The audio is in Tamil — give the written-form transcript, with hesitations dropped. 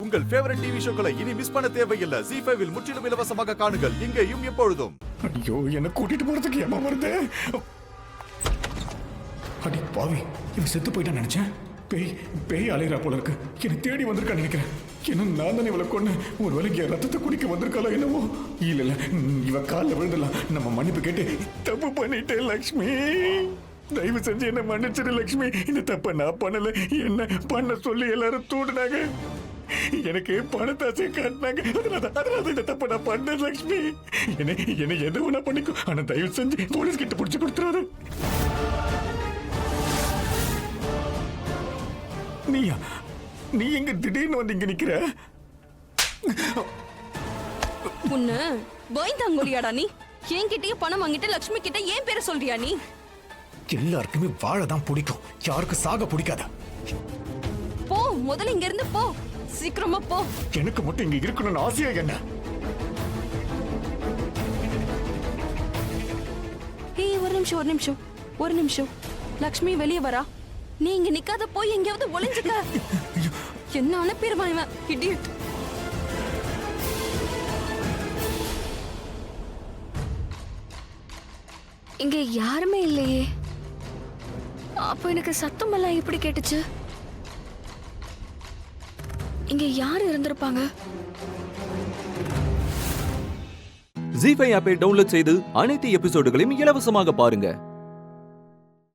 உங்கள் ஃபேவரட் டிவி ஷோக்களை இனி மிஸ் பண்ண தேவையில்லை. ZEE5 இல் முற்றிலும் இலவசமாக காணுங்கள், இங்கேயும் எப்பொழுதும். ஐயோ, என்ன கூட்டிட்டு போறதுக்கு ஏமா வருது? அடி பாவி, இவன் செத்து போயிட்டான்னு நினைச்சேன். பேய் அலையறா போல இருக்கு. என்னை தேடி வந்திருக்கான்னு நினைக்கிறேன். என்ன நான் தானே இவளை கொண்டு ஒரு வேலைக்கு ரத்தத்தை குடிக்க வந்திருக்காளோ என்னவோ. இல்ல இவ காலில் விழுந்துடலாம். நம்ம மன்னிப்பு கேட்டு தப்பு பண்ணிட்டேன் லக்ஷ்மி. தயவு செஞ்சு என்ன மன்னிச்சிரு லக்ஷ்மி. இந்த தப்ப நான் பண்ணல. என்ன பண்ண சொல்லி எல்லாரும் தூண்டினாங்க. எனக்கு பணத்தாசை காட்டினாங்க. அதனால இந்த தப்ப நான் பண்ணேன் லக்ஷ்மி. என்ன எது ஒண்ணா பண்ணிக்கும். ஆனா தயவு செஞ்சு போலீஸ் கிட்ட பிடிச்சு கொடுத்துறாரு. நீ எங்க திடீர்னு வந்து இங்க நிக்கிற? உன்ன பயந்தாங்கோலியாடா நீ? என்கிட்டயே பணம் வாங்கிட்டு லட்சுமி கிட்ட ஏன் பேரை சொல்றியா நீ? எல்லாருக்குமே வாழதான் பிடிக்கும், யாருக்கு சாக பிடிக்காத. போ, முதல்ல இங்க இருந்து போ, சீக்கிரமா போ. எனக்கு மட்டும் இங்க இருக்கணும்னு ஆசையா என்ன? ஏய், ஒரு நிமிஷம். லக்ஷ்மி வெளியே வரா. நீ இங்க நிக்காத, போய் எங்கேயாவது ஒளிஞ்சுக்க. என்ன அனுப்பிடுவான் இவன், இடியட். இங்க யாருமே இல்லையே. அப்ப எனக்கு சத்தம் எல்லாம் எப்படி கேட்டுச்சு? இங்க யாரு இருந்திருப்பாங்க? ZEE5 ஆப்பை டவுன்லோட் செய்து அனைத்து எபிசோடுகளையும் இலவசமாக பாருங்க.